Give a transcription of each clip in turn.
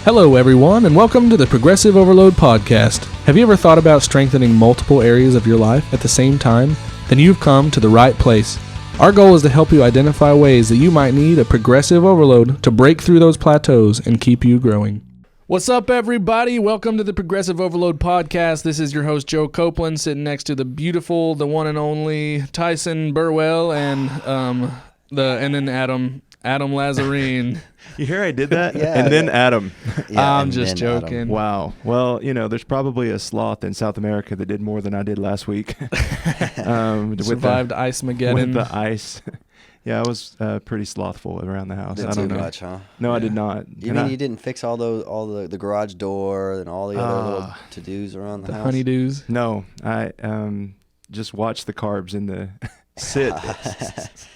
Hello, everyone, and welcome to the Progressive Overload Podcast. Have you ever thought about strengthening multiple areas of your life at the same time? Then you've come to the right place. Our goal is to help you identify ways that you might need a progressive overload to break through those plateaus and keep you growing. What's up, everybody? Welcome to the Progressive Overload Podcast. This is your host, Joe Copeland, sitting next to the beautiful, the one and only Tyson Burwell, and then Adam Lazarine. You hear I did that? Yeah. And then Adam. Yeah, I'm just joking. Adam. Wow. Well, there's probably a sloth in South America that did more than I did last week. Survived Ice-Mageddon. With the ice. Yeah, I was pretty slothful around the house. Did I don't too know. much, huh? No, I did not. You mean you didn't fix all the garage door and all the other little to-dos around the house? honeydews? No, I just watched the carbs in the sit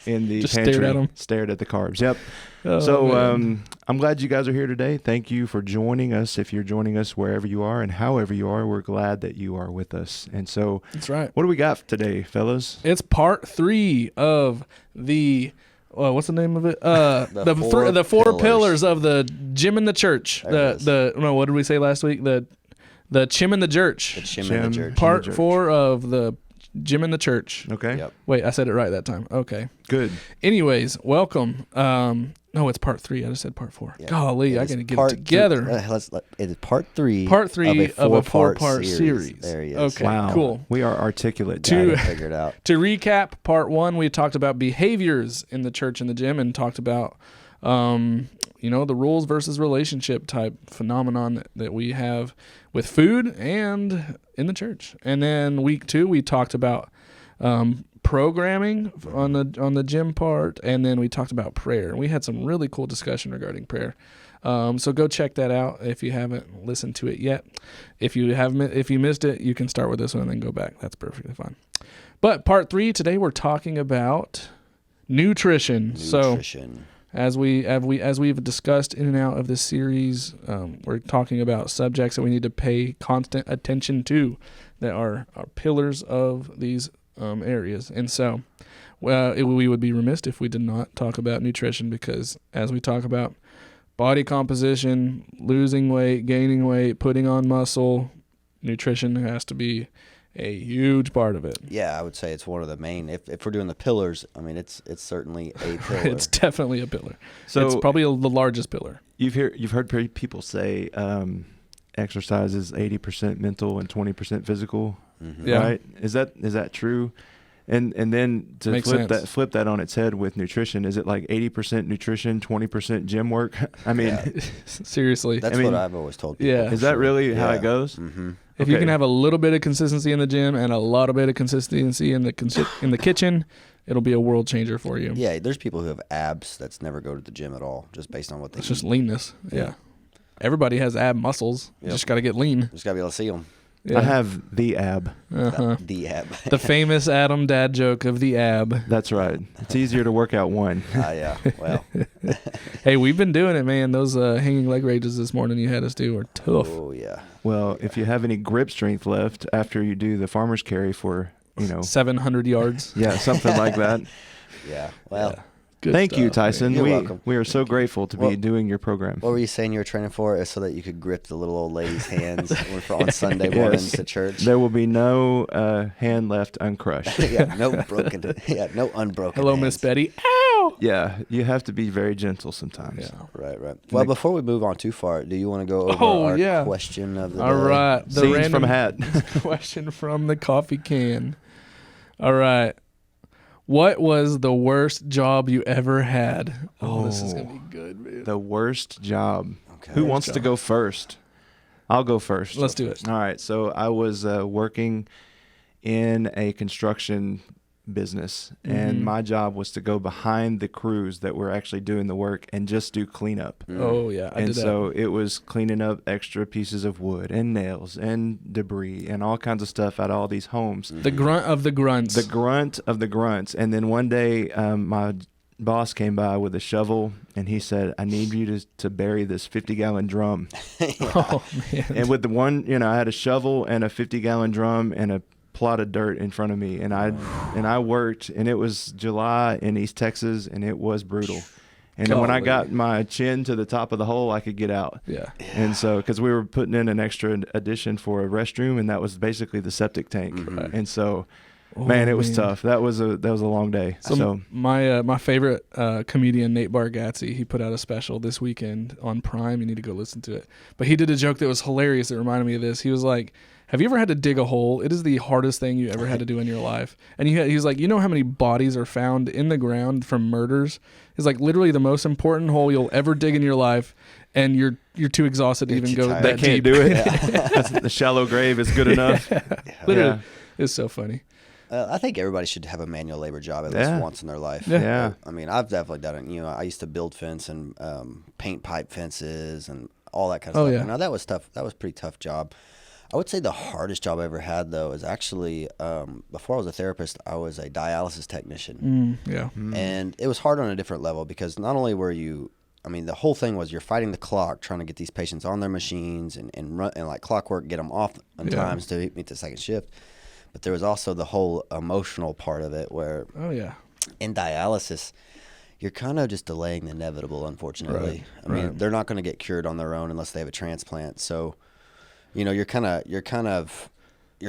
in the Just pantry. stared at 'em? Stared at the carbs. Yep. Oh, So man. I'm glad you guys are here today. Thank you for joining us. If you're joining us wherever you are and however you are, we're glad that you are with us. And so That's right. what do we got today, fellas? It's part 3 of the what's the name of it? The four pillars of the gym in the church. What did we say last week? The Chim in the Church. The Chim in the Church. Part church. 4 of the Gym in the Church. Okay. Yep. Wait, I said it right that time. Okay. Good. Anyways, welcome. No, it's part 3. I just said part 4. Yeah. Golly, I It is gotta get it part together. it is part 3. Part 3 of a four-part 4-part series. There he is. Okay. Wow. Cool. We are articulate. To- Dad. I figured out. To recap, part 1, we talked about behaviors in the church and the gym, and talked about, the rules versus relationship type phenomenon that we have with food and in the church. And then week 2, we talked about programming on the gym part, and then we talked about prayer. We had some really cool discussion regarding prayer. So go check that out if you haven't listened to it yet. If you missed it, you can start with this one and then go back. That's perfectly fine. But part 3 today, we're talking about nutrition. So as we've discussed in and out of this series, we're talking about subjects that we need to pay constant attention to that are pillars of these areas. And so we would be remiss if we did not talk about nutrition, because as we talk about body composition, losing weight, gaining weight, putting on muscle, nutrition has to be a huge part of it. Yeah, I would say it's one of the main. If we're doing the pillars, I mean, it's certainly a pillar. It's definitely a pillar. So it's probably the largest pillar. You've heard people say exercise is 80% mental and 20% physical. Mm-hmm. Yeah. Right? Is that true? And then to Makes flip that on its head with nutrition, is it like 80% nutrition, 20% gym work? I mean, Seriously. That's what I've always told people. Yeah. is that really how it goes? Mm-hmm. If you can have a little bit of consistency in the gym and a lot of bit of consistency in the kitchen, it'll be a world changer for you. Yeah, there's people who have abs that's never go to the gym at all, just based on what they It's eat. just leanness. Yeah. Yeah. Everybody has ab muscles. You Yep. just got to get lean. Just gotta be able to see them. Yeah. I have the ab. Uh-huh. The ab. The famous Adam dad joke of the ab. That's right. It's easier to work out one. Yeah. Well. Hey, we've been doing it, man. Those hanging leg raises this morning you had us do were tough. Oh yeah. Well, if you have any grip strength left after you do the farmer's carry for, 700 yards. yeah, something like that. Yeah. Well. Yeah. Good Thank you, stuff, Tyson. You're we welcome. we are so grateful to be doing your program. What were you saying you were training for? Is so that you could grip the little old lady's hands on Sunday mornings at church. There will be no hand left uncrushed. Yeah, no unbroken. Hello, hands. Miss Betty. Ow! Yeah, you have to be very gentle sometimes. Yeah. Right. Well, before we move on too far, do you want to go over our question of the All day? right. The Scenes random from a hat. question from the coffee can. All right. What was the worst job you ever had? Oh, this is going to be good, man. The worst job. Okay. Who wants to go first? I'll go first. Let's do it. All right. So I was working in a construction business, and my job was to go behind the crews that were actually doing the work and just do cleanup. Oh, yeah. I And did that. so it was cleaning up extra pieces of wood and nails and debris and all kinds of stuff out of all these homes. The grunt of the grunts. The grunt of the grunts. And then one day, my boss came by with a shovel, and he said, "I need you to bury this 50-gallon drum." Oh, man. And with the one, I had a shovel and a 50-gallon drum and a plot of dirt in front of me, and I worked, and it was July in East Texas, and it was brutal. And then when I got my chin to the top of the hole, I could get out. Yeah. And so, because we were putting in an extra addition for a restroom, and that was basically the septic tank. Mm-hmm. And so, man, it was tough. That was a long day. So my favorite comedian, Nate Bargatze, he put out a special this weekend on Prime. You need to go listen to it. But he did a joke that was hilarious that reminded me of this. He was like, have you ever had to dig a hole? It is the hardest thing you ever had to do in your life. And he's like, you know how many bodies are found in the ground from murders? It's like literally the most important hole you'll ever dig in your life, and you're too exhausted to even go that deep. They can't do it. The shallow grave is good enough. Literally, it's so funny. I think everybody should have a manual labor job at least once in their life. Yeah. I mean, I've definitely done it. You know, I used to build fence and paint pipe fences and all that kind of stuff. Yeah. Now, that was tough. That was a pretty tough job. I would say the hardest job I ever had, though, is actually before I was a therapist, I was a dialysis technician. And it was hard on a different level because not only were you, I mean, the whole thing was you're fighting the clock, trying to get these patients on their machines and run and like clockwork, get them off on times to meet the second shift. But there was also the whole emotional part of it where in dialysis, you're kind of just delaying the inevitable, unfortunately. I mean, they're not going to get cured on their own unless they have a transplant. So, you know, you're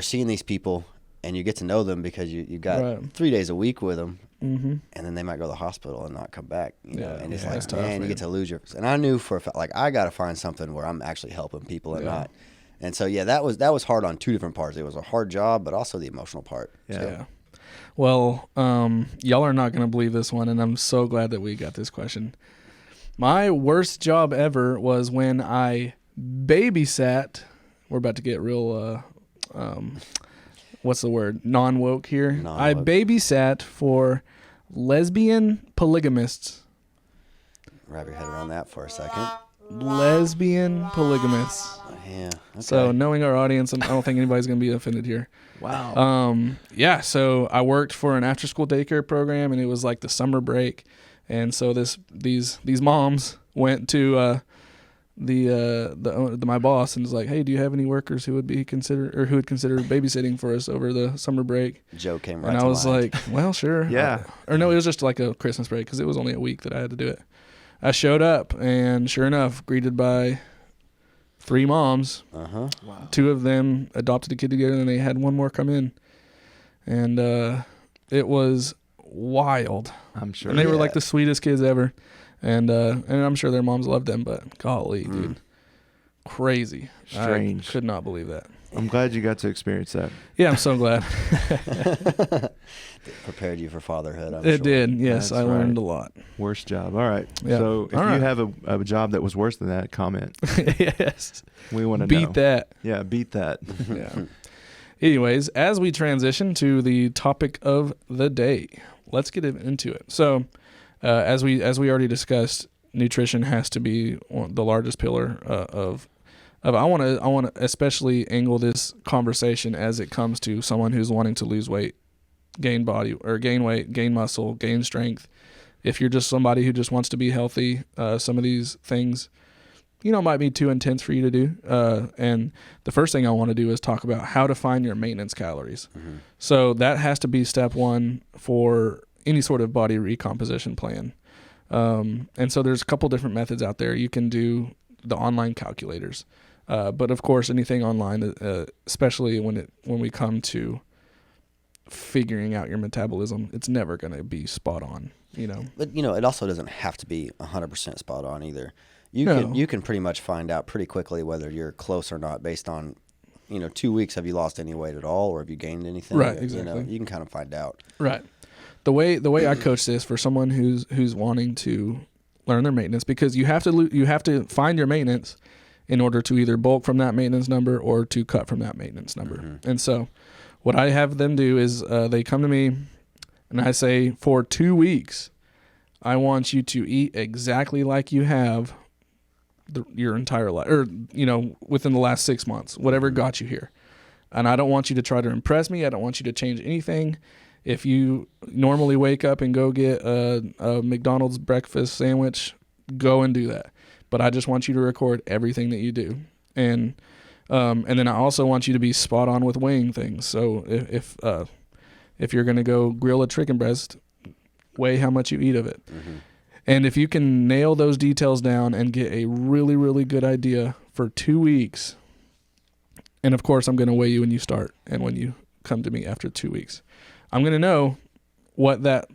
seeing these people and you get to know them because you've got 3 days a week with them, and then they might go to the hospital and not come back. You know, and it's like, man, you get to lose your. And I knew for a fact, like, I got to find something where I'm actually helping people and not. And so, that was hard on two different parts. It was a hard job, but also the emotional part. Yeah. Well, y'all are not going to believe this one, and I'm so glad that we got this question. My worst job ever was when I babysat. We're about to get real, what's the word? Non-woke here. Non-woke. I babysat for lesbian polygamists. Wrap your head around that for a second. Lesbian polygamists. Yeah. Okay. So knowing our audience, I don't think anybody's going to be offended here. Wow. So I worked for an after-school daycare program, and it was like the summer break. And so these moms went to my boss and was like, "Hey, do you have any workers who would consider babysitting for us over the summer break?" Joe came right to mind. And I was like, "Well, sure." Yeah. Or no, it was just like a Christmas break because it was only a week that I had to do it. I showed up, and sure enough, greeted by 3 moms. Wow. 2 of them adopted a kid together, and they had 1 more come in. And it was wild. I'm sure. And they were like the sweetest kids ever. And I'm sure their moms loved them, but golly, dude. Crazy. Strange. I could not believe that. I'm glad you got to experience that. Yeah, I'm so glad. It prepared you for fatherhood, I'm It sure. did, yes. That's I learned a lot. Worst job. All right. Yeah. So if you have a job that was worse than that, comment. Yes. We want to know. Beat that. Yeah, beat that. Yeah. Anyways, as we transition to the topic of the day, let's get into it. So, as we already discussed, nutrition has to be the largest pillar of. I want to especially angle this conversation as it comes to someone who's wanting to lose weight, gain weight, gain muscle, gain strength. If you're just somebody who just wants to be healthy, some of these things, might be too intense for you to do. And the first thing I want to do is talk about how to find your maintenance calories. Mm-hmm. So that has to be step 1 for any sort of body recomposition plan. And so there's a couple different methods out there. You can do the online calculators. But of course, anything online, especially when we come to figuring out your metabolism, it's never going to be spot on, But it also doesn't have to be 100% spot on either. You can pretty much find out pretty quickly whether you're close or not based on, 2 weeks. Have you lost any weight at all, or have you gained anything? Right, exactly. You can kind of find out. Right. The way I coach this for someone who's wanting to learn their maintenance, because you have to find your maintenance in order to either bulk from that maintenance number or to cut from that maintenance number. Mm-hmm. And so what I have them do is they come to me and I say, for 2 weeks, I want you to eat exactly like you have your entire life, or, within the last 6 months, whatever got you here. And I don't want you to try to impress me. I don't want you to change anything. If you normally wake up and go get a McDonald's breakfast sandwich, go and do that. But I just want you to record everything that you do. And then I also want you to be spot on with weighing things. So if you're going to go grill a chicken breast, weigh how much you eat of it. Mm-hmm. And if you can nail those details down and get a really, really good idea for 2 weeks, and of course I'm going to weigh you when you start and when you come to me after 2 weeks, I'm going to know what that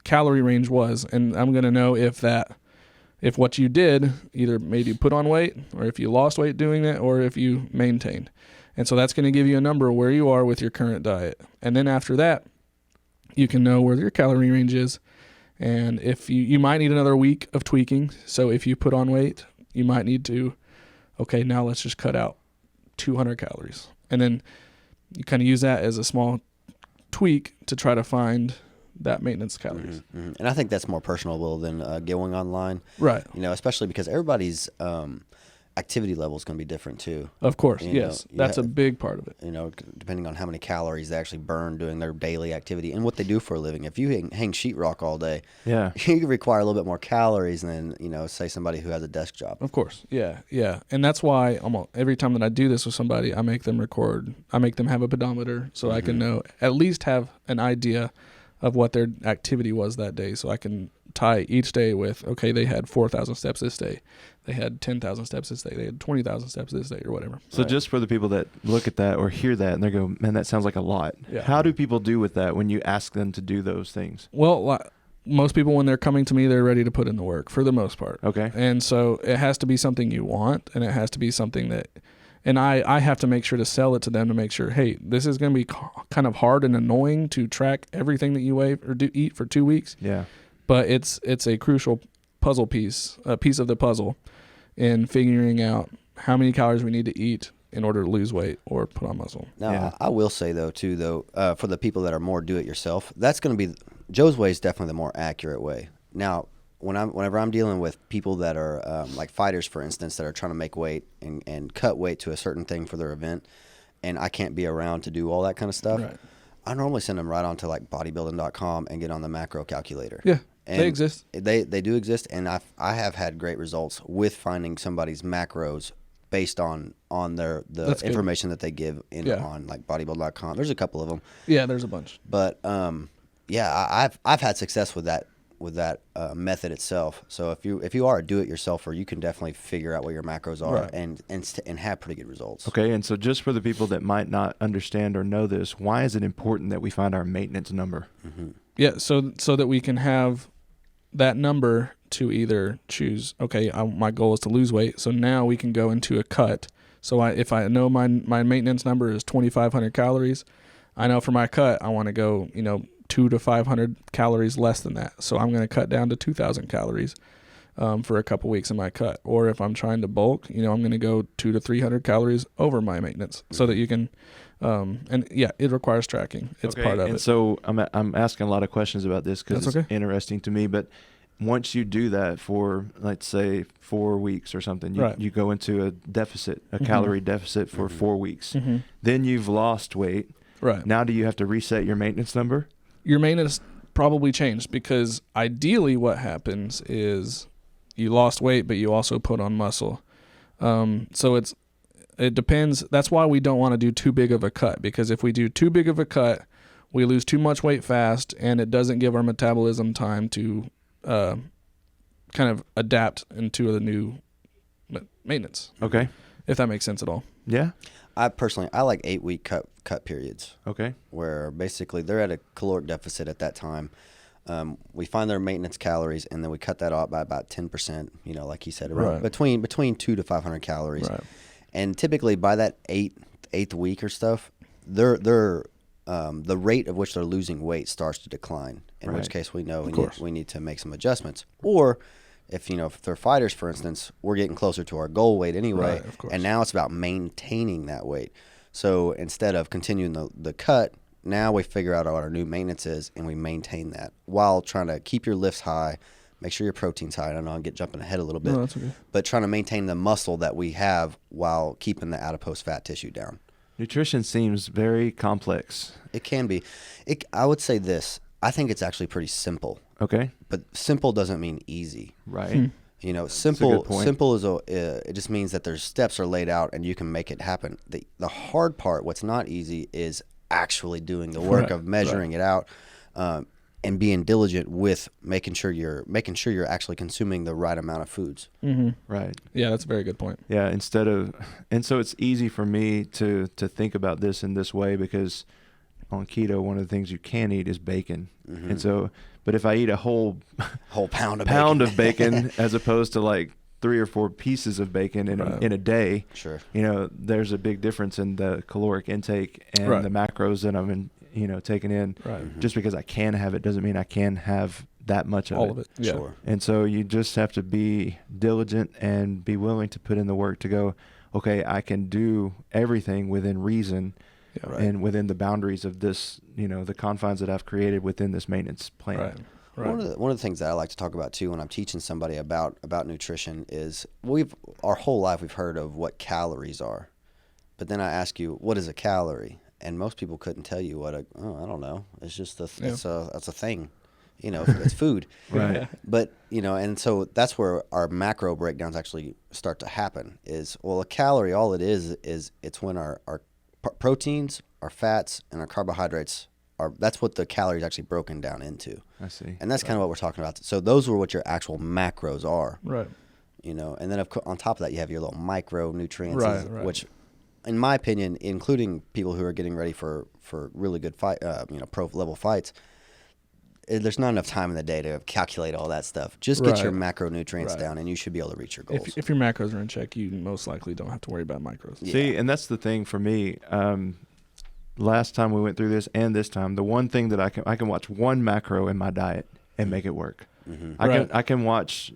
calorie range was, and I'm going to know if what you did either made you put on weight, or if you lost weight doing that, or if you maintained. And so that's going to give you a number where you are with your current diet. And then after that, you can know where your calorie range is. And if you might need another week of tweaking. So if you put on weight, you might need to, okay, now let's just cut out 200 calories. And then you kind of use that as a small tweak to try to find that maintenance calories. Mm-hmm. And I think that's more personable than going online. Right. Especially because everybody's activity level is going to be different too. Of course, yes. That's a big part of it. Depending on how many calories they actually burn doing their daily activity and what they do for a living. If you hang sheetrock all day, you require a little bit more calories than, say somebody who has a desk job. Of course, yeah. And that's why every time that I do this with somebody, I make them record. I make them have a pedometer so I can know, at least have an idea of what their activity was that day, so I can tie each day with, okay, they had 4,000 steps this day, they had 10,000 steps this day, they had 20,000 steps this day, or whatever. So just for the people that look at that or hear that and they go, man, that sounds like a lot. Yeah. How do people do with that when you ask them to do those things? Well, most people, when they're coming to me, they're ready to put in the work for the most part. Okay. And so it has to be something you want, and it has to be something that, and I have to make sure to sell it to them to make sure, hey, this is going to be kind of hard and annoying to track everything that you weigh or eat for 2 weeks. Yeah. But it's a crucial puzzle piece, a piece of the puzzle in figuring out how many calories we need to eat in order to lose weight or put on muscle. Now, I will say though, for the people that are more do-it-yourself, that's going to be Joe's way is definitely the more accurate way. Now, whenever I'm dealing with people that are like fighters, for instance, that are trying to make weight and cut weight to a certain thing for their event, and I can't be around to do all that kind of stuff, right. I normally send them right on to like bodybuilding.com and get on the macro calculator. Yeah, and they exist. They do exist, and I have had great results with finding somebody's macros based on the That's information good. that they give on like bodybuilding.com. There's a couple of them. Yeah, there's a bunch. But I've had success with that method itself. So if you are a do-it-yourselfer, you can definitely figure out what your macros are, right. and have pretty good results. Okay, and so just for the people that might not understand or know this, why is it important that we find our maintenance number? Mm-hmm. Yeah, so that we can have that number to either choose, okay, my goal is to lose weight, so now we can go into a cut. So if I know my maintenance number is 2,500 calories, I know for my cut I want to go, 200 to 500 calories less than that. So I'm going to cut down to 2,000 calories for a couple weeks in my cut. Or if I'm trying to bulk, I'm going to go 200 to 300 calories over my maintenance, so that you can. It requires tracking. It's part of it. And so I'm asking a lot of questions about this because it's interesting to me. But once you do that for, let's say, 4 weeks or something, you go into a deficit, a calorie deficit for 4 weeks. Mm-hmm. Then you've lost weight. Right. Now do you have to reset your maintenance number? Your maintenance probably changed, because ideally what happens is you lost weight, but you also put on muscle. So it depends. That's why we don't want to do too big of a cut, because if we do too big of a cut, we lose too much weight fast, and it doesn't give our metabolism time to kind of adapt into the new maintenance. Okay. If that makes sense at all. Yeah. I like 8-week cut periods. Okay. Where basically they're at a caloric deficit at that time. We find their maintenance calories, and then we cut that off by about 10%. Like he said, around between 200 to 500 calories. Right. And typically by that eighth week or stuff, the rate of which they're losing weight starts to decline. In which case we know we need to make some adjustments. Or if they're fighters, for instance, we're getting closer to our goal weight anyway, and now it's about maintaining that weight. So instead of continuing the cut, now we figure out what our new maintenance is, and we maintain that while trying to keep your lifts high, make sure your protein's high. I know I'm jumping ahead a little bit, that's okay. But trying to maintain the muscle that we have while keeping the adipose fat tissue down. Nutrition seems very complex. It can be. I would say this. I think it's actually pretty simple. Okay. But simple doesn't mean easy. Right. Simple is it just means that there's steps are laid out and you can make it happen. The hard part, what's not easy, is actually doing the work of measuring it out. and being diligent with making sure you're actually consuming the right amount of foods. Mm-hmm. Right. Yeah, that's a very good point. Yeah, and so it's easy for me to think about this in this way, because on keto, one of the things you can eat is bacon. Mm-hmm. And so, but if I eat a whole pound of bacon as opposed to like 3 or 4 pieces of bacon in a day, sure, there's a big difference in the caloric intake and the macros that I'm taking in. Right. Mm-hmm. Just because I can have it doesn't mean I can have that much of all of it. Yeah. Sure. And so you just have to be diligent and be willing to put in the work to go, okay, I can do everything within reason. Yeah, right. And within the boundaries of this, the confines that I've created within this maintenance plan. Right. Right. One of the things that I like to talk about too when I'm teaching somebody about nutrition is our whole life we've heard of what calories are, but then I ask you, what is a calorie? And most people couldn't tell you I don't know. It's just that's a thing, it's food. Right. But and so that's where our macro breakdowns actually start to happen. A calorie, all it is it's when our proteins, our fats, and our carbohydrates that's what the calories actually broken down into. I see. And that's kind of what we're talking about. So those are what your actual macros are. Right. And then on top of that, you have your little micronutrients, which, in my opinion, including people who are getting ready for really good fight, pro level fights, there's not enough time in the day to calculate all that stuff. Just get your macronutrients down, and you should be able to reach your goals. If your macros are in check, you most likely don't have to worry about micros. Yeah. See, and that's the thing for me. Last time we went through this, and this time, the one thing that I can watch one macro in my diet and make it work. Mm-hmm. I can watch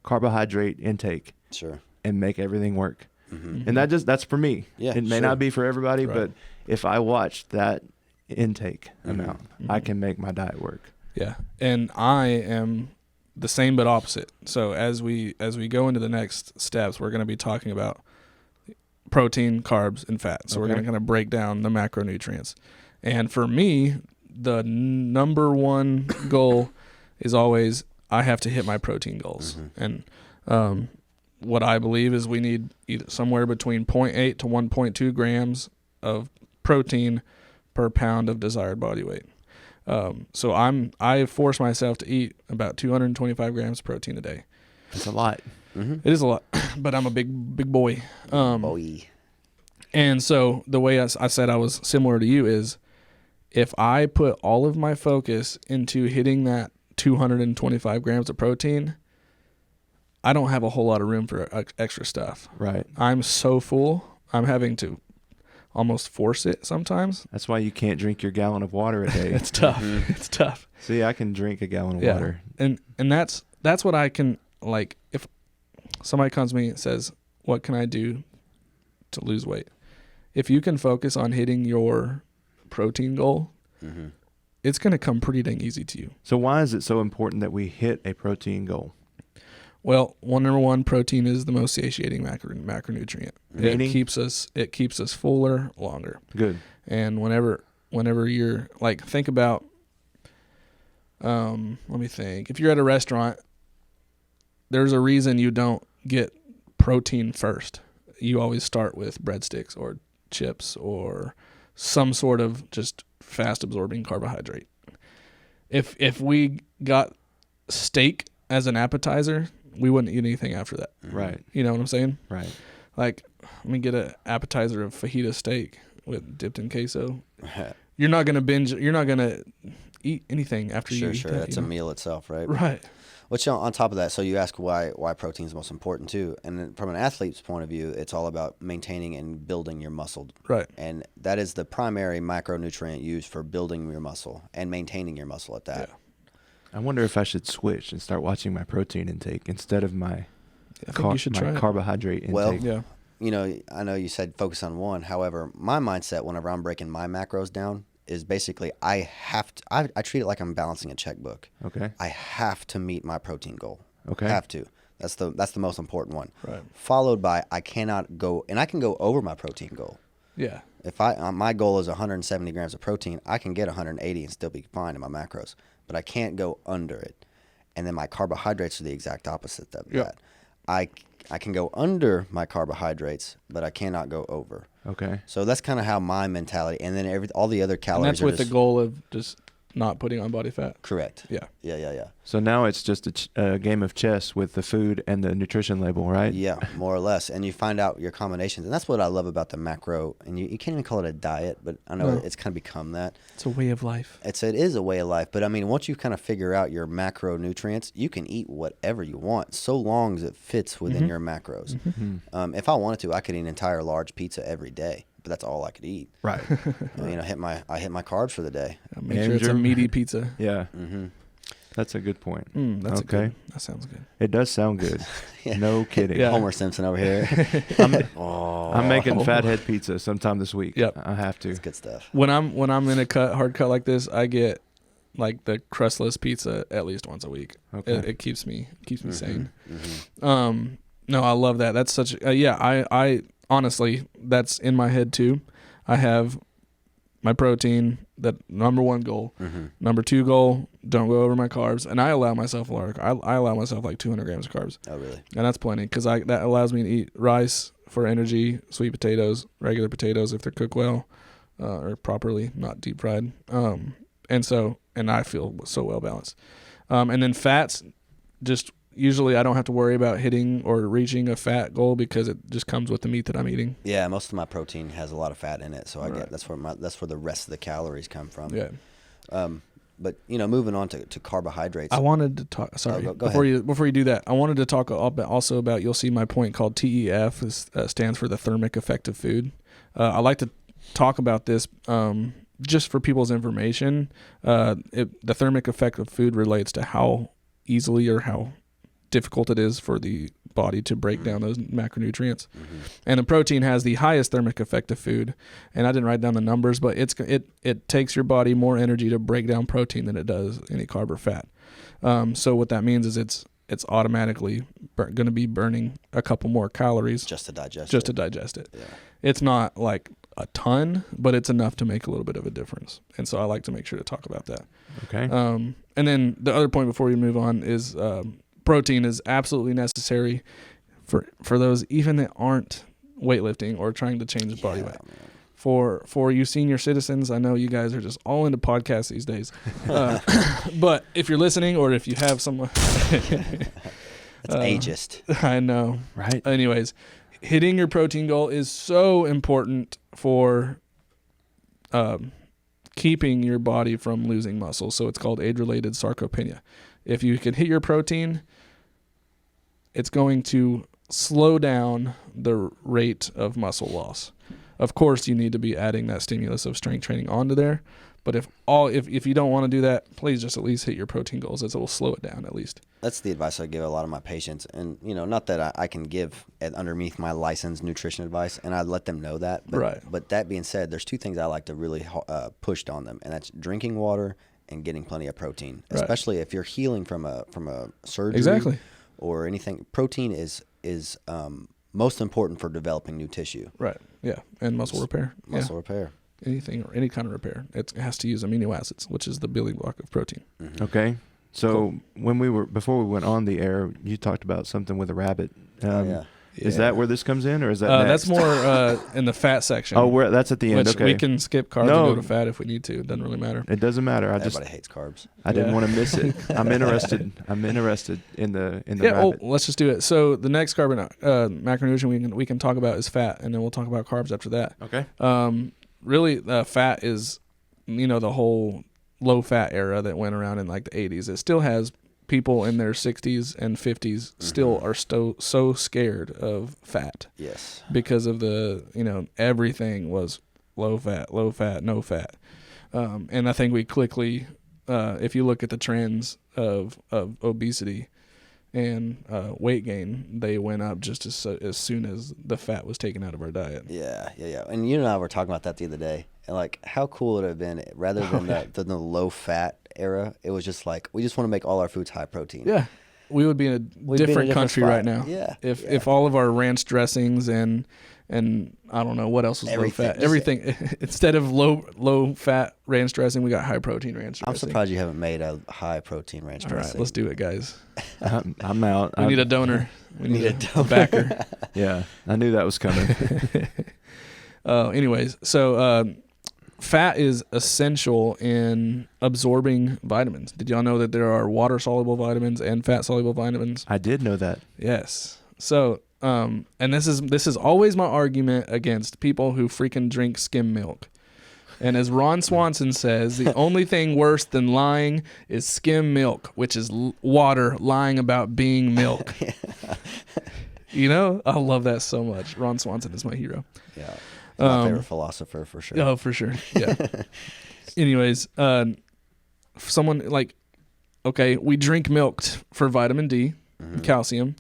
carbohydrate intake, sure, and make everything work. Mm-hmm. And that's for me. Yeah, it may not be for everybody, but if I watch that intake amount, I can make my diet work. Yeah, and I am the same but opposite. So as we go into the next steps, we're going to be talking about protein, carbs, and fat. So we're going to kind of break down the macronutrients. And for me, the number one goal is always I have to hit my protein goals. Mm-hmm. And what I believe is we need either somewhere between 0.8 to 1.2 grams of protein per pound of desired body weight. So I force myself to eat about 225 grams of protein a day. That's a lot. Mm-hmm. It is a lot, but I'm a big boy. And so the way I said I was similar to you is if I put all of my focus into hitting that 225 grams of protein, I don't have a whole lot of room for extra stuff. Right. I'm so full, I'm having to almost force it sometimes. That's why you can't drink your gallon of water a day. It's tough. Mm-hmm. It's tough. See, I can drink a gallon of water. And that's what I can, like, if somebody comes to me and says, what can I do to lose weight? If you can focus on hitting your protein goal, it's going to come pretty dang easy to you. So why is it so important that we hit a protein goal? Well, number one, protein is the most satiating macronutrient. It keeps us fuller longer. Good. And whenever you're like, think about, let me think. If you're at a restaurant, there's a reason you don't get protein first. You always start with breadsticks or chips or some sort of just fast absorbing carbohydrate. If we got steak as an appetizer, we wouldn't eat anything after that. Right. You know what I'm saying? Right. Like, let me get an appetizer of fajita steak dipped in queso. You're not going to binge. You're not going to eat anything after you eat Sure, that. That's a meal itself, right? Right. Which on top of that, so you ask why protein is most important too. And then from an athlete's point of view, it's all about maintaining and building your muscle. Right. And that is the primary macronutrient used for building your muscle and maintaining your muscle at that. Yeah. I wonder if I should switch and start watching my protein intake instead of my carbohydrate intake. Well, yeah. I know you said focus on one. However, my mindset whenever I'm breaking my macros down is basically I treat it like I'm balancing a checkbook. Okay. I have to meet my protein goal. Okay. Have to. That's the most important one. Right. Followed by I cannot go, and I can go over my protein goal. Yeah. If my goal is 170 grams of protein, I can get 180 and still be fine in my macros, but I can't go under it. And then my carbohydrates are the exact opposite of that. I can go under my carbohydrates, but I cannot go over. Okay. So that's kind of how my mentality, and then all the other calories. And that's with the goal of just not putting on body fat. Correct. Yeah. Yeah. So now it's just a game of chess with the food and the nutrition label, right? Yeah, more or less. And you find out your combinations. And that's what I love about the macro. And you can't even call it a diet, but I know it's kind of become that. It's a way of life. It is a way of life. But I mean, once you kind of figure out your macronutrients, you can eat whatever you want so long as it fits within your macros. If I wanted to, I could eat an entire large pizza every day. But that's all I could eat. Right. I hit my carbs for the day. Make sure it's a meaty pizza. Yeah. That's a good point. That sounds good. It does sound good. No kidding. Yeah. Homer Simpson over here. I'm making fathead pizza sometime this week. Yep. I have to. It's good stuff. When I'm in a hard cut like this, I get like the crustless pizza at least once a week. Okay. It keeps me sane. No, I love that. That's such I honestly, that's in my head too. I have my protein, that number one goal. Number two goal, don't go over my carbs. And I allow myself I allow myself like 200 grams of carbs. Oh, really? And that's plenty because that allows me to eat rice for energy, sweet potatoes, regular potatoes if they're cooked well or properly, not deep fried. And I feel so well balanced. And then fats, just usually I don't have to worry about hitting or reaching a fat goal because it just comes with the meat that I'm eating. Yeah, most of my protein has a lot of fat in it, so I get that's where the rest of the calories come from. Yeah. But moving on to carbohydrates. I wanted to talk. Sorry, go before ahead. you do that, I wanted to talk also about. You'll see my point called TEF stands for the thermic effect of food. I like to talk about this just for people's information. The thermic effect of food relates to how easily or how difficult it is for the body to break down those macronutrients. And the protein has the highest thermic effect of food. And I didn't write down the numbers, but it takes your body more energy to break down protein than it does any carb or fat. So what that means is it's automatically going to be burning a couple more calories just to digest it. Yeah. It's not like a ton, but it's enough to make a little bit of a difference. And so I like to make sure to talk about that. Okay. And then the other point before we move on is protein is absolutely necessary for those even that aren't weightlifting or trying to change the body weight. For you senior citizens, I know you guys are just all into podcasts these days. But if you're listening or if you have someone... That's ageist. I know. Right. Anyways, hitting your protein goal is so important for keeping your body from losing muscle. So it's called age-related sarcopenia. If you can hit your protein, it's going to slow down the rate of muscle loss. Of course, you need to be adding that stimulus of strength training onto there. But if you don't want to do that, please just at least hit your protein goals, as it will slow it down at least. That's the advice I give a lot of my patients. And, not that I can give underneath my licensed nutrition advice, and I let them know that. But, right. But that being said, there's two things I like to really push on them, and that's drinking water and getting plenty of protein, especially if you're healing from a surgery or anything. Protein is most important for developing new tissue. Right. Yeah. And muscle repair. Repair. Anything or any kind of repair. It has to use amino acids, which is the building block of protein. Okay. So before we went on the air, you talked about something with a rabbit. Is that where this comes in, or is that next? That's more in the fat section. Oh, that's at the end. Which okay. We can skip carbs and go to fat if we need to. It doesn't really matter. It doesn't matter. Everybody hates carbs. I didn't want to miss it. I'm interested. I'm interested in the rabbit. Well, let's just do it. So the next macronutrient we can talk about is fat, and then we'll talk about carbs after that. Okay. Really, fat is, the whole low-fat era that went around in like the 80s. It still has people in their 60s and 50s still are so scared of fat. Yes. Because of the, everything was low fat, no fat. And I think we quickly, if you look at the trends of obesity and weight gain, they went up just as soon as the fat was taken out of our diet. Yeah. And you and I were talking about that the other day. And like, how cool would it have been rather than the low fat era? It was just like, we just want to make all our foods high protein. Yeah. We would be in a different country right now. Yeah. If all of our ranch dressings and I don't know what else was low fat. Everything instead of low fat ranch dressing, we got high protein ranch dressing. I'm surprised you haven't made a high protein ranch dressing. All right, let's do it, guys. I'm out. We need a donor. We need a backer. Yeah, I knew that was coming. Anyways, so fat is essential in absorbing vitamins. Did y'all know that there are water-soluble vitamins and fat-soluble vitamins? I did know that. Yes. So, and this is always my argument against people who freaking drink skim milk. And as Ron Swanson says, the only thing worse than lying is skim milk, which is water lying about being milk. You know, I love that so much. Ron Swanson is my hero. Yeah. My favorite philosopher for sure. Oh, for sure. Yeah. Anyways, someone like, okay, we drink milk for vitamin D, calcium.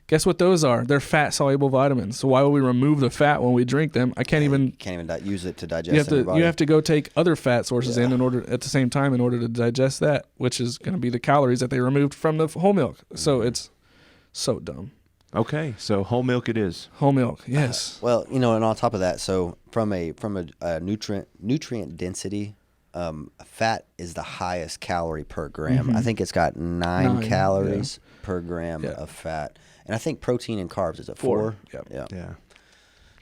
Guess what those are? They're fat-soluble vitamins. So why would we remove the fat when we drink them? You can't even use it to digest. You have to go take other fat sources in order at the same time in order to digest that, which is going to be the calories that they removed from the whole milk. So it's so dumb. Okay, so whole milk it is. Whole milk, yes. Well, and on top of that, so from a nutrient density, fat is the highest calorie per gram. I think it's got 9 calories per gram of fat. And I think protein and carbs is at 4. Yeah.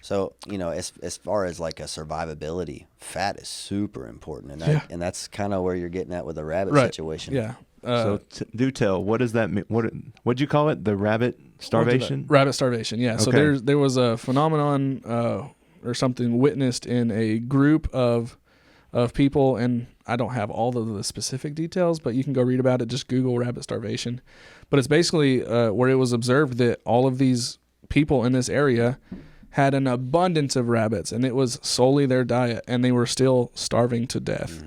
So, as far as like a survivability, fat is super important. And that's kind of where you're getting at with the rabbit situation. Yeah. So do tell, what does that mean? What'd you call it? The rabbit starvation? Rabbit starvation, yeah. So there was a phenomenon or something witnessed in a group of people, and I don't have all of the specific details, but you can go read about it. Just Google rabbit starvation. But it's basically where it was observed that all of these people in this area had an abundance of rabbits, and it was solely their diet, and they were still starving to death.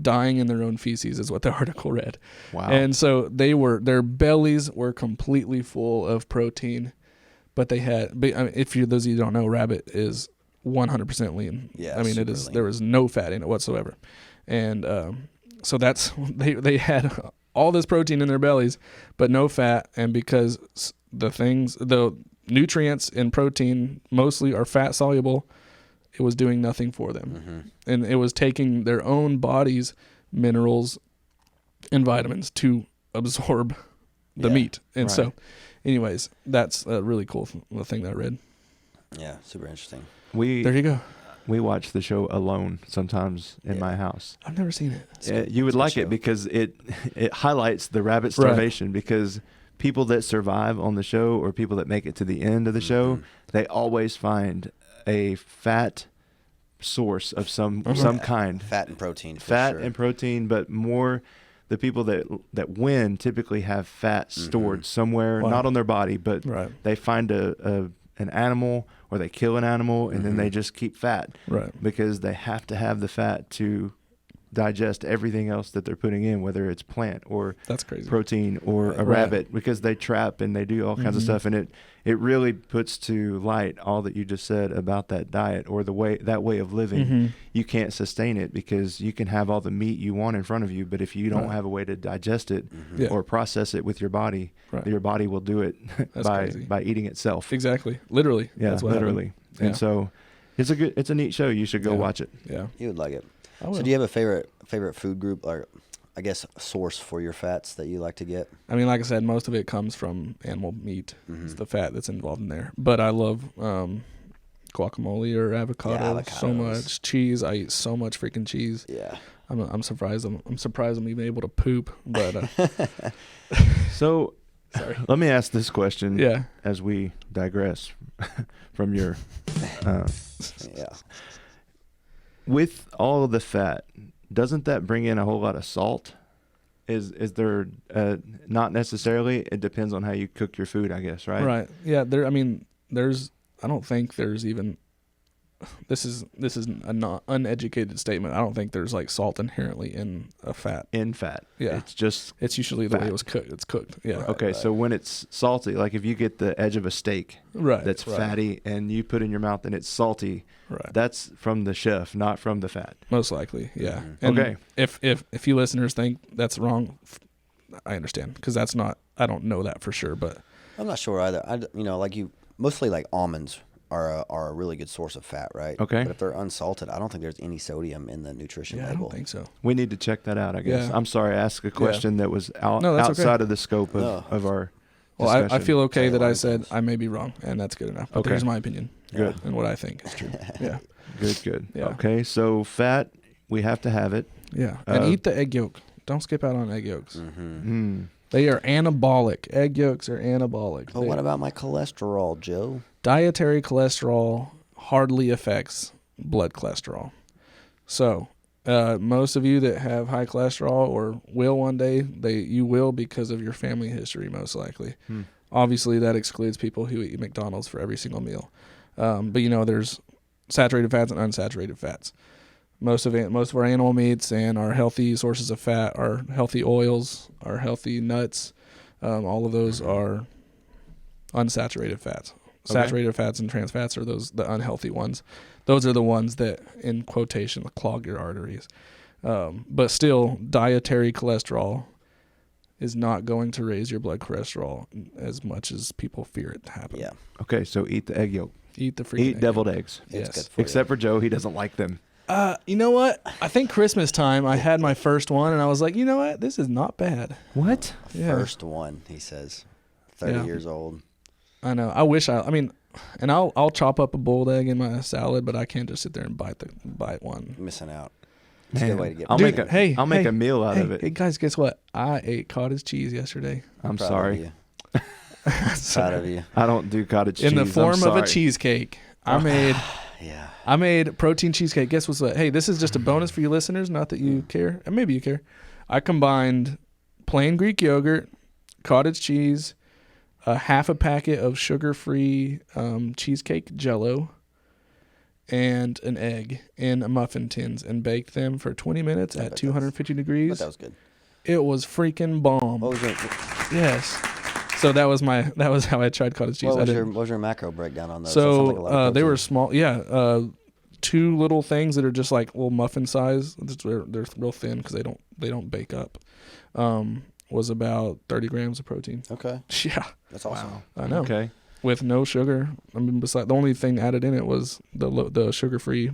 Dying in their own feces is what the article read. Wow. And so their bellies were completely full of protein, but they had, those of you who don't know, rabbit is 100% lean. Yeah. I mean, there was no fat in it whatsoever. And so that's, they had all this protein in their bellies, but no fat. And because the nutrients in protein mostly are fat soluble, it was doing nothing for them. And it was taking their own body's minerals and vitamins to absorb the meat. And so anyways, that's a really cool thing that I read. Yeah, super interesting. There you go. We watch the show Alone sometimes in my house. I've never seen it. You would like it because it highlights the rabbit starvation because people that survive on the show or people that make it to the end of the show, they always find a fat source of some kind. Fat and protein. And protein, but more the people that win typically have fat stored somewhere, not on their body, but they find an animal or they kill an animal and then they just keep fat because they have to have the fat to digest everything else that they're putting in, whether it's plant or that's crazy protein or a rabbit, because they trap and they do all kinds of stuff. And it really puts to light all that you just said about that diet or that way of living. You can't sustain it because you can have all the meat you want in front of you, but if you don't have a way to digest it or process it with your body will do it by eating itself. Exactly. Literally. Yeah, that's literally. And so it's a neat show. You should go watch it. Yeah. You would like it. So do you have a favorite food group, or I guess source for your fats that you like to get? I mean, like I said, most of it comes from animal meat. It's the fat that's involved in there. But I love guacamole or avocado so much. Cheese, I eat so much freaking cheese. Yeah. I'm surprised I'm even able to poop. But so sorry. Let me ask this question. Yeah. As we digress from your with all of the fat, doesn't that bring in a whole lot of salt? Is there not necessarily? It depends on how you cook your food, I guess, right? Right. Yeah. I don't think there's even. This is a not uneducated statement. I don't think there's like salt inherently in a fat. In fat. Yeah. It's usually the way it was cooked. It's cooked. Yeah. Okay. So when it's salty, like if you get the edge of a steak that's fatty and you put in your mouth and it's salty, that's from the chef, not from the fat. Most likely. Yeah. And if you listeners think that's wrong, I understand, because that's not, I don't know that for sure, but I'm not sure either. Mostly like almonds are a really good source of fat, right? Okay. But if they're unsalted, I don't think there's any sodium in the nutrition label. I don't think so. We need to check that out, I guess. Yeah. I'm sorry, I asked a question that was outside of the scope of our discussion. I feel okay that I said I may be wrong, and that's good enough. But here's my opinion. Good. And what I think is true. Yeah. Good. Yeah. Okay, so fat, We have to have it. Yeah, and eat the egg yolk. Don't skip out on egg yolks. Mm-hmm. They are anabolic. Egg yolks are anabolic. But what about my cholesterol, Joe? Dietary cholesterol hardly affects blood cholesterol. So, most of you that have high cholesterol or will one day, you will because of your family history, most likely. Obviously, that excludes people who eat McDonald's for every single meal. But there's saturated fats and unsaturated fats. Most of our animal meats and our healthy sources of fat, our healthy oils, our healthy nuts, all of those are unsaturated fats. Okay. Saturated fats and trans fats are the unhealthy ones. Those are the ones that, in quotation, clog your arteries. But still, dietary cholesterol is not going to raise your blood cholesterol as much as people fear it to happen. Yeah. Okay, so eat the egg yolk. Eat the freaking Eat deviled eggs. Yes. Except for Joe, he doesn't like them. You know what? I think Christmas time I had my first one, and I was like, you know what? This is not bad. What? Yeah. First one, he says. 30 years old. I know. I wish and I'll chop up a boiled egg in my salad, but I can't just sit there and bite one. Missing out. It's a good way to get I'll make a meal out of it. Hey, guys, guess what? I ate cottage cheese yesterday. I'm sorry. Proud of you. I don't do cottage cheese. In the form of a cheesecake. I made protein cheesecake. Guess what's what? Hey, this is just a bonus for you listeners. Not that you care. And maybe you care. I combined plain Greek yogurt, cottage cheese, a half a packet of sugar-free cheesecake Jell-O, and an egg in muffin tins and baked them for 20 minutes at 250 degrees. But that was good. It was freaking bomb. What was it? Yes. So that was how I tried cottage cheese. What was your macro breakdown on those? So they were small. Yeah. 2 little things that are just like little muffin size. They're real thin because they don't bake up. Was about 30 grams of protein. Okay. Yeah. That's awesome. Wow. I know. Okay. With no sugar. I mean, the only thing added in it was the sugar-free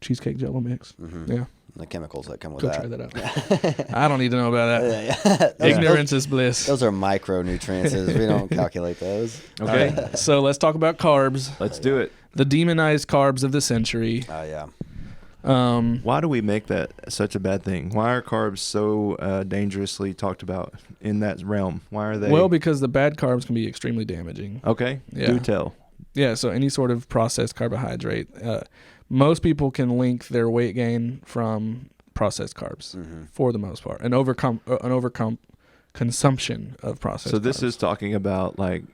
cheesecake Jell-O mix. Mm-hmm. Yeah. The chemicals that come with Go that. try that out. I don't need to know about that. Yeah. Ignorance is bliss. Those are micronutrients. We don't calculate those. Okay. All right. So let's talk about carbs. Let's do it. The demonized carbs of the century. Oh, yeah. Why do we make that such a bad thing? Why are carbs so dangerously talked about in that realm? Why are they? Well, because the bad carbs can be extremely damaging. Okay. Yeah. Do tell. Yeah. So any sort of processed carbohydrate. Most people can link their weight gain from processed carbs for the most part, and overcome consumption of processed. So this carbs. is talking about like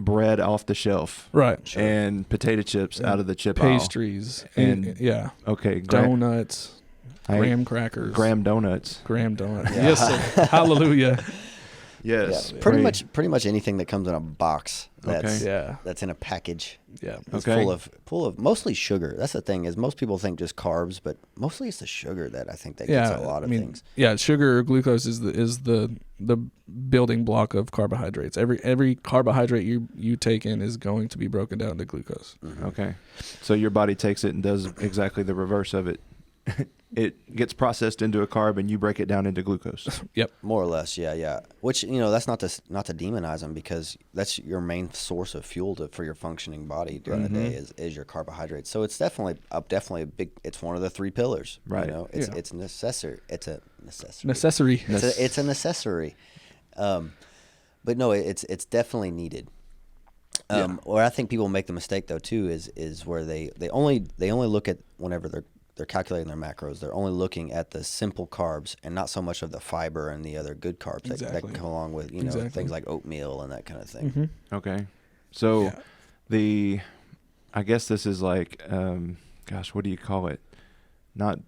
bread off the shelf, right? Sure. And potato chips out of the chip aisle. Pastries And yeah, okay, donuts, graham crackers, graham donuts. Yeah. Yeah. Yes, sir. Hallelujah. Yes, yeah. Pretty much anything that comes in a box that's in a package. Yeah, it's full of mostly sugar. That's the thing is most people think just carbs, but mostly it's the sugar that I think that gets a lot of things. Yeah, sugar or glucose is the building block of carbohydrates. Every carbohydrate you take in is going to be broken down to glucose. Mm-hmm. Okay, so your body takes it and does exactly the reverse of it. It gets processed into a carb, and you break it down into glucose. Yep, more or less, yeah. Which that's not to demonize them because that's your main source of fuel for your functioning body during the day is your carbohydrates. So it's definitely a big. It's one of the 3 pillars, right? It's necessary. It's a necessary. Necessary. It's a necessary. But no, it's definitely needed. Where I think people make the mistake though too is where they only look at whenever they're calculating their macros, they're only looking at the simple carbs and not so much of the fiber and the other good carbs that can come along with things like oatmeal and that kind of thing. Mm-hmm. Okay, so I guess this is like what do you call it? Not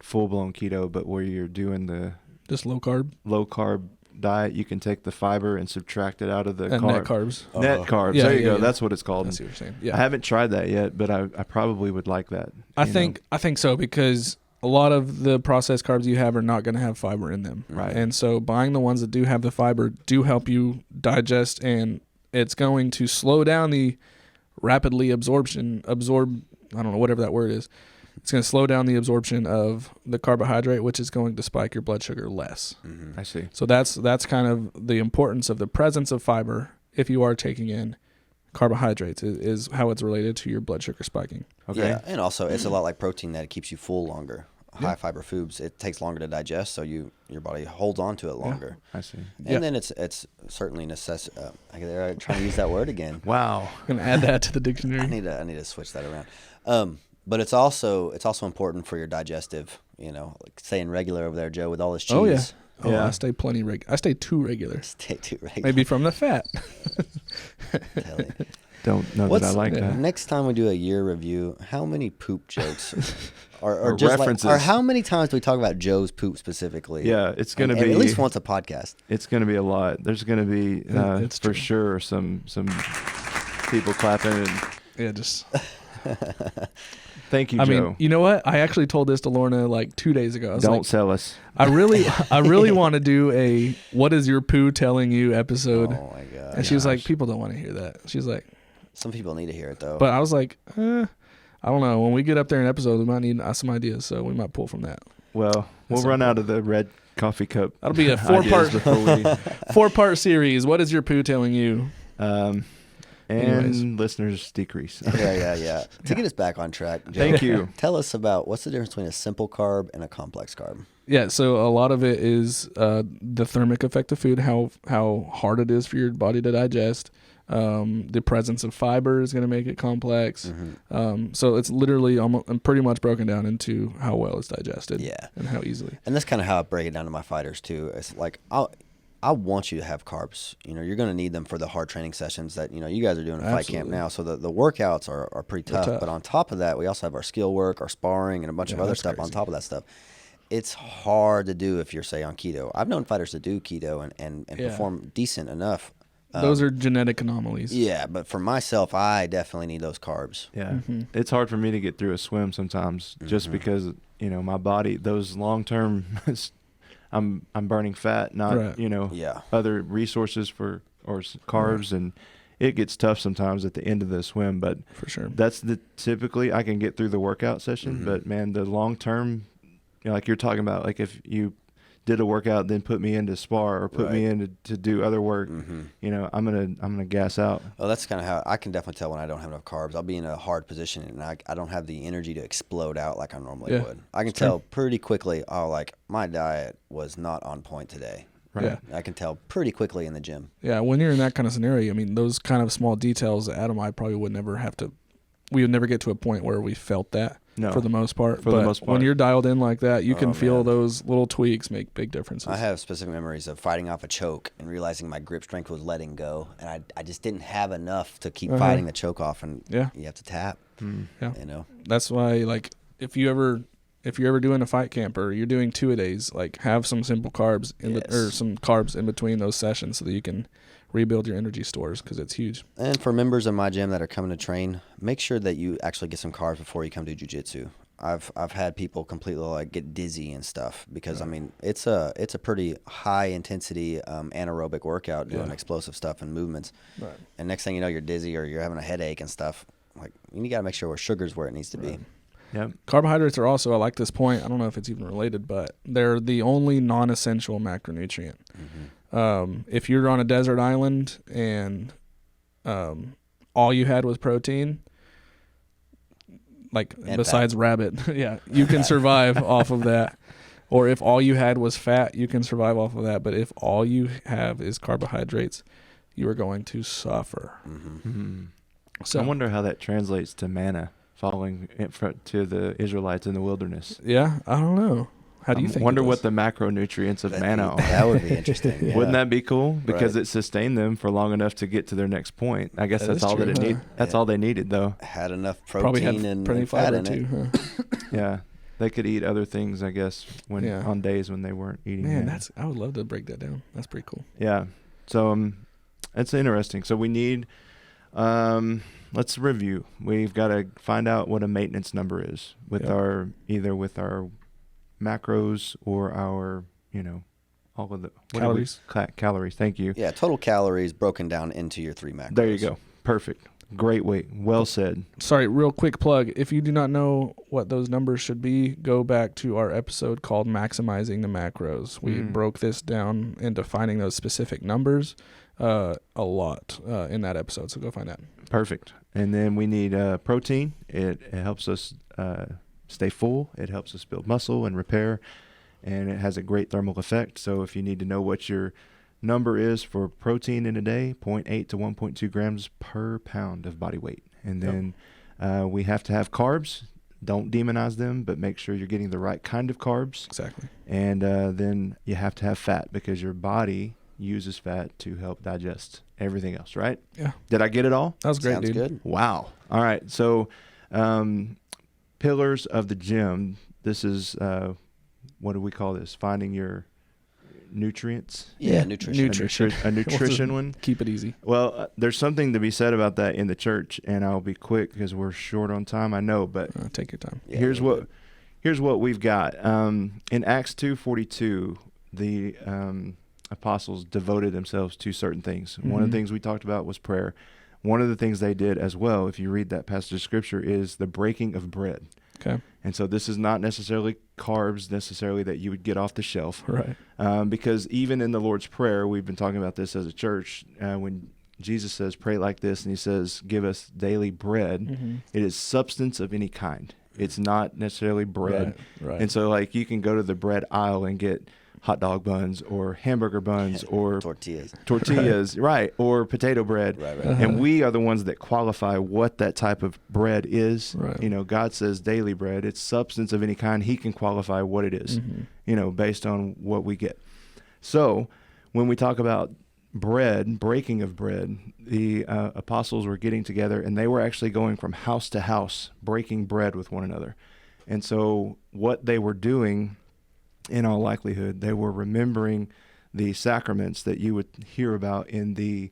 full blown keto, but where you're doing the just low carb diet. You can take the fiber and subtract it out of the net carbs. Net carbs. Yeah, there you go. Yeah. That's what it's called. I see what you're saying. Yeah. I haven't tried that yet, but I probably would like that. I think so because a lot of the processed carbs you have are not going to have fiber in them. Right. And so buying the ones that do have the fiber do help you digest, and it's going to slow down the rapidly absorb, I don't know, whatever that word is. It's going to slow down the absorption of the carbohydrate, which is going to spike your blood sugar less. Mm-hmm. I see. So that's kind of the importance of the presence of fiber if you are taking in carbohydrates is how it's related to your blood sugar spiking. Okay. Yeah, and also it's a lot like protein that it keeps you full longer. high fiber foods, it takes longer to digest, so your body holds on to it longer. I see. And then it's certainly I'm trying to use that word again. Wow. I'm gonna add that to the dictionary. I need to switch that around. But it's also important for your digestive. Like saying regular over there, Joe, with all this cheese. Oh yeah. I stay I stay too regular. Stay too regular. Maybe from the fat. Tell you. Don't know that I like that. Next time we do a year review, how many poop jokes or just references? Or how many times do we talk about Joe's poop specifically? Yeah, it's going to be at least once a podcast. It's going to be a lot. There's going to be for sure some people clapping and just. Thank you, Joe. I mean, you know what? I actually told this to Lorna like 2 days ago. Don't sell us. I really want to do a "What is your poo telling you" episode. Oh my god! And she was like, "People don't want to hear that." She's like, "Some people need to hear it though." But I was like, I don't know. When we get up there in episodes, we might need some ideas, so we might pull from that. Well, we'll run out of the red coffee cup. That'll be a 4-part series. What is your poo telling you? And listeners decrease. Yeah. To get us back on track, Joe, thank you. Tell us about what's the difference between a simple carb and a complex carb. Yeah, so a lot of it is the thermic effect of food, how hard it is for your body to digest. The presence of fiber is going to make it complex. Mm-hmm. So it's literally pretty much broken down into how well it's digested. Yeah. And how easily. And that's kind of how I break it down to my fighters too. It's like I want you to have carbs. You're going to need them for the hard training sessions that, you guys are doing at fight camp now. So the workouts are pretty tough. But on top of that, we also have our skill work, our sparring, and a bunch of other stuff on top of that stuff. It's hard to do if you're, say, on keto. I've known fighters to do keto and perform decent enough. Those are genetic anomalies. Yeah, but for myself, I definitely need those carbs. Yeah. Mm-hmm. It's hard for me to get through a swim sometimes just because, my body, those long-term I'm burning fat, not other resources or carbs, and it gets tough sometimes at the end of the swim. But for sure, that's typically I can get through the workout session. But man, the long term, like you're talking about, like if you did a workout, then put me into spar or put me in to do other work, I'm gonna gas out. Well, that's kind of how I can definitely tell when I don't have enough carbs. I'll be in a hard position and I don't have the energy to explode out like I normally would. I can tell pretty quickly. Oh, like my diet was not on point today. Right. Yeah. I can tell pretty quickly in the gym. Yeah, when you're in that kind of scenario, I mean, those kind of small details, Adam, I probably would never we would never get to a point where we felt that. No, for the most part. But when you're dialed in like that, you can feel those little tweaks make big differences. I have specific memories of fighting off a choke and realizing my grip strength was letting go, and I just didn't have enough to keep fighting the choke off, and you have to tap. Yeah. That's why, like, if you're ever doing a fight camp or you're doing 2-a-days, like, have some simple carbs or some carbs in between those sessions so that you can rebuild your energy stores, because it's huge. And for members of my gym that are coming to train, make sure that you actually get some carbs before you come to jiu-jitsu. I've had people completely like get dizzy and stuff because I mean it's a pretty high intensity anaerobic workout doing explosive stuff and movements. Right. And next thing you know, you're dizzy or you're having a headache and stuff. Like, you got to make sure sugar's where it needs to be. Yep. Carbohydrates are also, I like this point, I don't know if it's even related, but they're the only non-essential macronutrient. If you're on a desert island and all you had was protein, like and besides rabbit, you can survive off of that. Or if all you had was fat, you can survive off of that. But if all you have is carbohydrates, you are going to suffer. So I wonder how that translates to manna falling to the Israelites in the wilderness. Yeah, I don't know. How do you think? I wonder what the macronutrients of manna are. That would be interesting. Yeah. Wouldn't that be cool? Because it sustained them for long enough to get to their next point. I guess that's all that it needed. That's all they needed, though. Had enough protein and fat in it. Huh? Yeah, they could eat other things, I guess, on days when they weren't eating. Man, I would love to break that down. That's pretty cool. Yeah. So that's interesting. So we need. Let's review. We've got to find out what a maintenance number is with our macros or our, all of the calories. Calories. Thank you. Yeah, total calories broken down into your 3 macros. There you go. Perfect. Great way. Well said. Sorry, real quick plug. If you do not know what those numbers should be, go back to our episode called Maximizing the Macros. We broke this down into finding those specific numbers a lot in that episode, so go find that. Perfect. And then we need protein. It helps us stay full. It helps us build muscle and repair, and it has a great thermal effect. So if you need to know what your number is for protein in a day, 0.8 to 1.2 grams per pound of body weight. And then we have to have carbs. Don't demonize them, but make sure you're getting the right kind of carbs. Exactly. And then you have to have fat, because your body uses fat to help digest everything else, right? Yeah. Did I get it all? That was great, Sounds dude. good. Wow. All right. So pillars of the gym. This is, what do we call this? Finding your nutrients. Yeah, nutrition. A nutrition one. Keep it easy. Well, there's something to be said about that in the church, and I'll be quick because we're short on time. I know, but take your time. Yeah, here's what we've got. In Acts 2:42, the apostles devoted themselves to certain things. Mm-hmm. One of the things we talked about was prayer. One of the things they did as well, if you read that passage of scripture, is the breaking of bread. Okay. And so this is not necessarily carbs necessarily that you would get off the shelf. Right. Because even in the Lord's Prayer, we've been talking about this as a church, when Jesus says, pray like this, and he says, give us daily bread, it is substance of any kind. It's not necessarily bread. Right. And so like you can go to the bread aisle and get hot dog buns or hamburger buns or tortillas, right, or potato bread. Right. And we are the ones that qualify what that type of bread is. Right. You know, God says daily bread. It's substance of any kind. He can qualify what it is, you know, based on what we get. So when we talk about bread, breaking of bread, the apostles were getting together, and they were actually going from house to house, breaking bread with one another. And so what they were doing, in all likelihood, they were remembering the sacraments that you would hear about in the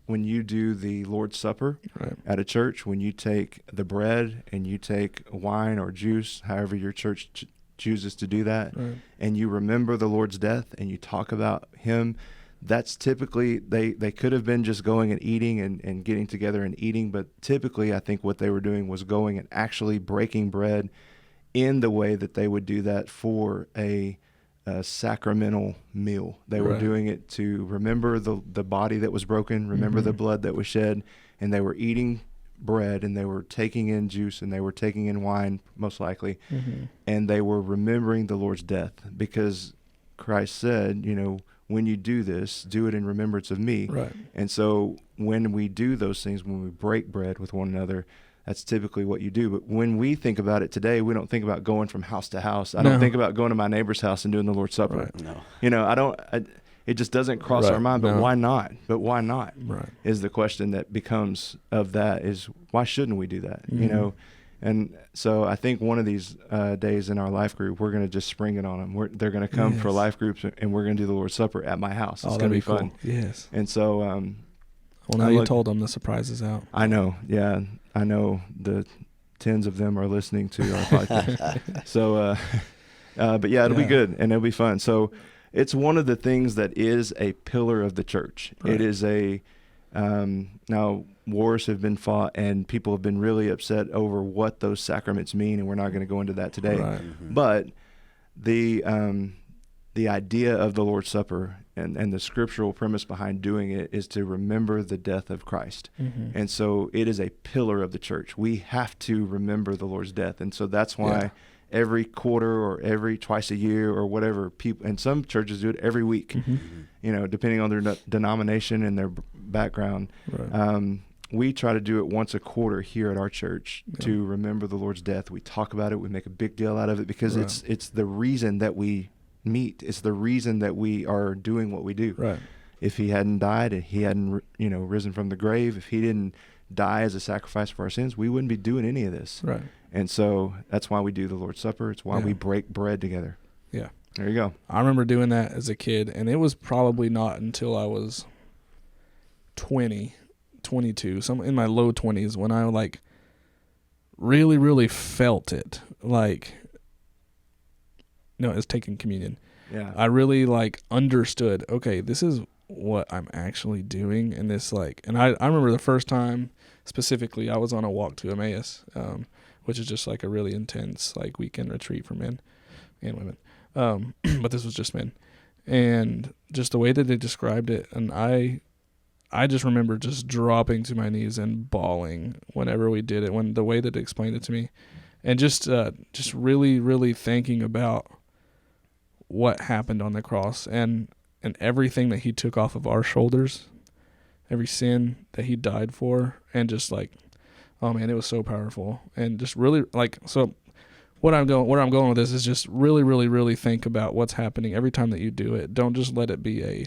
when you do the Lord's Supper at a church. When you take the bread and you take wine or juice, however your church chooses to do that, and you remember the Lord's death and you talk about him, that's typically, they could have been just going and eating and getting together and eating, but typically I think what they were doing was going and actually breaking bread in the way that they would do that for a sacramental meal. They were doing it to remember the body that was broken, remember the blood that was shed, and they were eating bread, and they were taking in juice, and they were taking in wine, most likely, and they were remembering the Lord's death, because Christ said, you know, when you do this, do it in remembrance of me. Right. And so when we do those things, when we break bread with one another, that's typically what you do. But when we think about it today, we don't think about going from house to house. I don't think about going to my neighbor's house and doing the Lord's Supper. Right. No. You know, it just doesn't cross our mind, but why not? But why not? Right. Is the question that becomes of that is, why shouldn't we do that? You know? And so I think one of these days in our life group, we're going to just spring it on them. They're going to come for life groups, and we're going to do the Lord's Supper at my house. It's going to be fun. Cool. Yes. And so, well, now you told them the surprise is out. I know. Yeah. I know the tens of them are listening to our podcast. So, but yeah, it'll be good, and it'll be fun. So it's one of the things that is a pillar of the church. Right. It is now wars have been fought, and people have been really upset over what those sacraments mean, and we're not going to go into that today. Right. But the idea of the Lord's Supper and the scriptural premise behind doing it is to remember the death of Christ. And so it is a pillar of the church. We have to remember the Lord's death. And so that's why every quarter or every twice a year or whatever, people, and some churches do it every week, you know, depending on their denomination and their background. Right. We try to do it once a quarter here at our church to remember the Lord's death. We talk about it. We make a big deal out of it because it's the reason that we meet. It's the reason that we are doing what we do. Right. If he hadn't died, if he hadn't, you know, risen from the grave, if he didn't die as a sacrifice for our sins, we wouldn't be doing any of this. Right. And so that's why we do the Lord's Supper. It's why we break bread together. Yeah. There you go. I remember doing that as a kid, and it was probably not until I was 20, 22, in my low 20s, when I like really, really felt it. Like, no, it's taking communion. Yeah. I really like understood, okay, this is what I'm actually doing. And this and I remember the first time specifically I was on a walk to Emmaus, which is just like a really intense like weekend retreat for men and women. But this was just men. And just the way that they described it, and I just remember just dropping to my knees and bawling whenever we did it, when the way that they explained it to me. and just really, really thinking about what happened on the cross and everything that he took off of our shoulders, every sin that he died for, and just like, oh man, it was so powerful. And just really like, so where I'm going with this is just really, really, really think about what's happening every time that you do it. Don't just let it be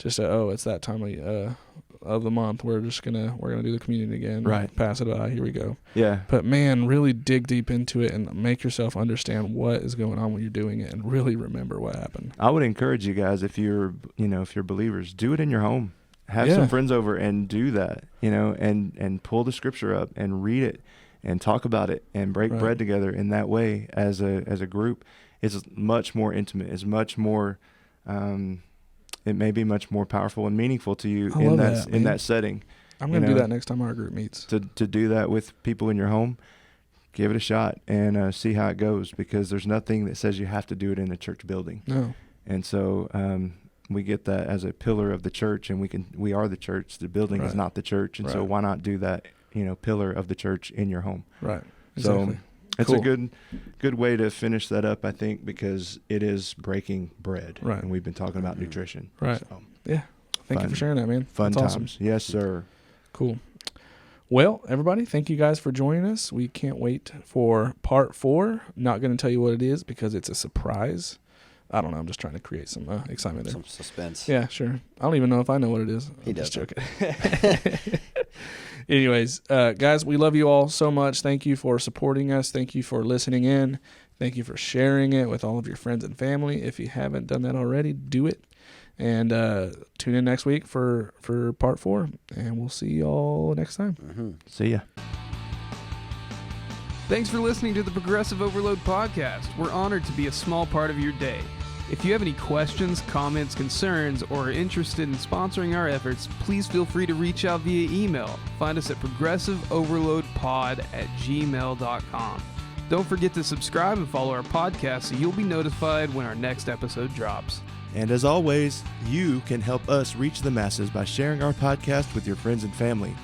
it's that time of the month. We're gonna do the communion again. Right. Pass it by. Here we go. Yeah. But man, really dig deep into it and make yourself understand what is going on when you're doing it, and really remember what happened. I would encourage you guys, if you're believers, do it in your home. Have some friends over and do that, and pull the scripture up and read it and talk about it and break bread together in that way as a group. It's much more intimate. It's much more, it may be much more powerful and meaningful to you in that setting. I'm going to do that next time our group meets. To do that with people in your home, give it a shot and see how it goes, because there's nothing that says you have to do it in a church building. No. And so we get that as a pillar of the church, and we are the church. The building is not the church. And so why not do that, pillar of the church in your home? Right. Exactly. So it's a good way to finish that up, I think, because it is breaking bread. Right. And we've been talking about nutrition. Right. So, yeah. Thank you for sharing that, man. Fun That's times. Awesome. Yes, sir. Cool. Well, everybody, thank you guys for joining us. We can't wait for part 4. Not going to tell you what it is because it's a surprise. I don't know. I'm just trying to create some excitement there. Some suspense. Yeah, sure. I don't even know if I know what it is. He does. Just joking. Anyways, guys, we love you all so much. Thank you for supporting us. Thank you for listening in. Thank you for sharing it with all of your friends and family. If you haven't done that already, do it. And tune in next week for part 4. And we'll see you all next time. Mm-hmm. See ya. Thanks for listening to the Progressive Overload podcast. We're honored to be a small part of your day. If you have any questions, comments, concerns, or are interested in sponsoring our efforts, please feel free to reach out via email. Find us at progressiveoverloadpod@gmail.com. Don't forget to subscribe and follow our podcast so you'll be notified when our next episode drops. And as always, you can help us reach the masses by sharing our podcast with your friends and family.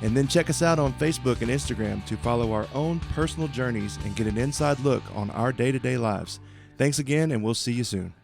And then check us out on Facebook and Instagram to follow our own personal journeys and get an inside look on our day-to-day lives. Thanks again, and we'll see you soon.